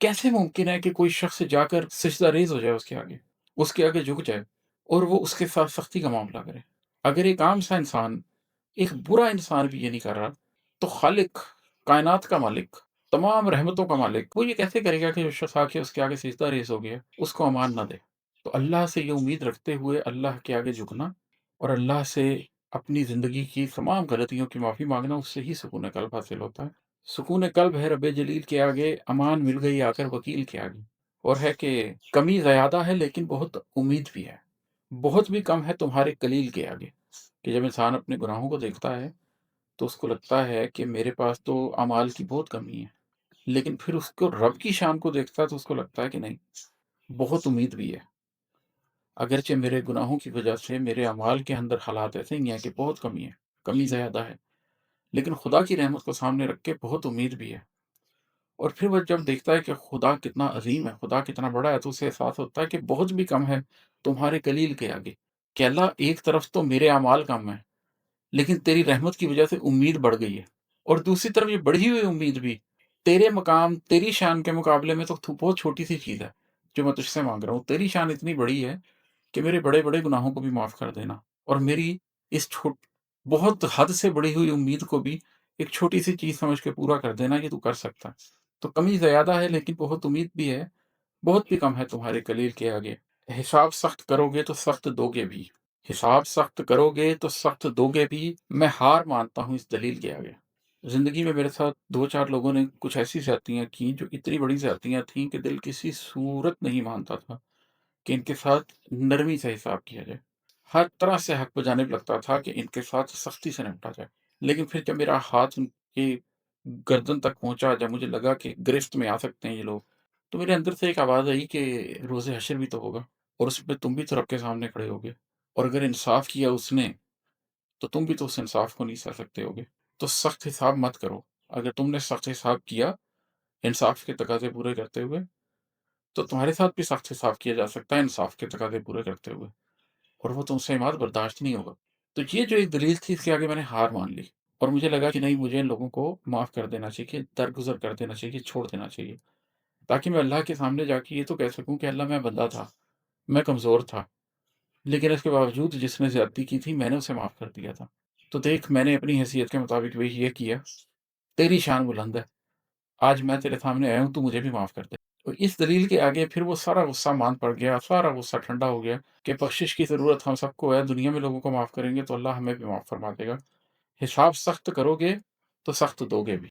कैसे मुमकिन है कि कोई शख्स जाकर सिजदा रेज़ हो जाए उसके आगे झुक जाए और वो उसके साथ सख्ती का मामला करे? अगर एक आम सा इंसान, एक बुरा इंसान भी ये नहीं कर रहा, तो खालिक, कायनात का मालिक, तमाम रहमतों का मालिक, वो ये कैसे करेगा कि जो शख्स आके उसके आगे सिजदा रेज़ हो गया, उसको अमान ना दे? तो अल्लाह से ये उम्मीद रखते हुए अल्लाह के आगे झुकना और अल्लाह से अपनी ज़िंदगी की तमाम गलतियों की माफ़ी माँगना, उससे ही सुकून क़ल्ब हासिल होता है। सुकून क़ल्ब है रब्बे जलील के आगे, अमान मिल गई आकर वकील के आगे। और है कि कमी ज़्यादा है लेकिन बहुत उम्मीद भी है। बहुत भी कम है तुम्हारे कलील के आगे, कि जब इंसान अपने गुनाहों को देखता है, तो उसको लगता है कि मेरे पास तो अमाल की बहुत कमी है। लेकिन फिर उसको रब की शान को देखता है तो उसको लगता है कि नहीं, बहुत उम्मीद भी है। अगरचे मेरे गुनाहों की वजह से मेरे अमाल के अंदर हालात ऐसे ही हैं कि बहुत कमी है, कमी ज़्यादा है। लेकिन खुदा की रहमत को सामने रख के बहुत उम्मीद भी है। और फिर वो जब देखता है कि खुदा कितना अज़ीम है, खुदा कितना बड़ा है, तो उसे एहसास होता है कि बहुत भी कम है तुम्हारे कलील के आगे। कि अल्लाह एक तरफ तो मेरे अमाल कम है, लेकिन तेरी रहमत की वजह से उम्मीद बढ़ गई है। और दूसरी तरफ ये बढ़ी हुई उम्मीद भी तेरे मकाम, तेरी शान के मुकाबले में तो बहुत छोटी-सी चीज़ है, जो मैं तुझसे माँग रहा हूँ। तेरी शान इतनी बड़ी है कि मेरे बड़े-बड़े गुनाहों को भी माफ़ कर देना और मेरी इस बहुत हद से बढ़ी हुई उम्मीद को भी एक छोटी-सी चीज़ समझ के पूरा कर देना, ये तू कर सकता है। तो कमी ज़्यादा है लेकिन बहुत उम्मीद भी है, बहुत भी कम है तुम्हारे कलील के आगे। हिसाब सख्त करोगे तो सख्त दोगे भी, हिसाब सख्त करोगे तो सख्त दोगे भी, मैं हार मानता हूँ इस दलील के आगे। ज़िंदगी में मेरे साथ 2-4 लोगों ने कुछ ऐसी ज़्यादतियाँ की जो इतनी बड़ी ज़्यादतियाँ थीं कि दिल किसी सूरत नहीं मानता था कि इनके साथ नरमी से हिसाब किया जाए। हर तरह से हक बजाने लगता था कि इनके साथ सख्ती से निपटा जाए। लेकिन फिर जब मेरा हाथ उनकी गर्दन तक पहुँचा, जब मुझे लगा कि गिरफ्त में आ सकते हैं ये लोग, तो मेरे अंदर से एक आवाज़ आई कि रोज़े हश्र भी तो होगा और उसमें तुम भी तो रब के सामने खड़े होगे और अगर इंसाफ़ किया उसने, तो तुम भी तो उस इंसाफ़ को नहीं सह सकते होगे। तो सख्त हिसाब मत करो। अगर तुमने सख्त हिसाब किया, इंसाफ़ के तकाज़े पूरे करते हुए, तो तुम्हारे साथ भी सख्त हिसाब किया जा सकता है इंसाफ़ के तकाज़े पूरे करते हुए। और वो तुमसे ये बात बर्दाश्त नहीं होगा। तो ये जो एक दलील थी इसके आगे मैंने हार मान ली और मुझे लगा कि नहीं, मुझे इन लोगों को माफ़ कर देना चाहिए, दरगुज़र कर देना चाहिए, छोड़ देना चाहिए। ताकि मैं अल्लाह के सामने जाके ये तो कह सकूँ कि अल्लाह मैं बंदा था, मैं कमज़ोर था, लेकिन इसके बावजूद जिसने ज़्यादती की थी मैंने उसे माफ़ कर दिया था। तो देख, मैंने अपनी हैसियत के मुताबिक वही ये किया, तेरी शान बुलंद है, आज मैं तेरे सामने आया हूँ, तू मुझे भी माफ़ कर दे। तो इस दलील के आगे फिर वो सारा गुस्सा मान पड़ गया, सारा गुस्सा ठंडा हो गया कि बख्शिश की ज़रूरत हम सबको है, दुनिया में लोगों को माफ़ करेंगे तो अल्लाह हमें भी माफ़ फरमा देगा। हिसाब सख्त करोगे तो सख्त दोगे भी।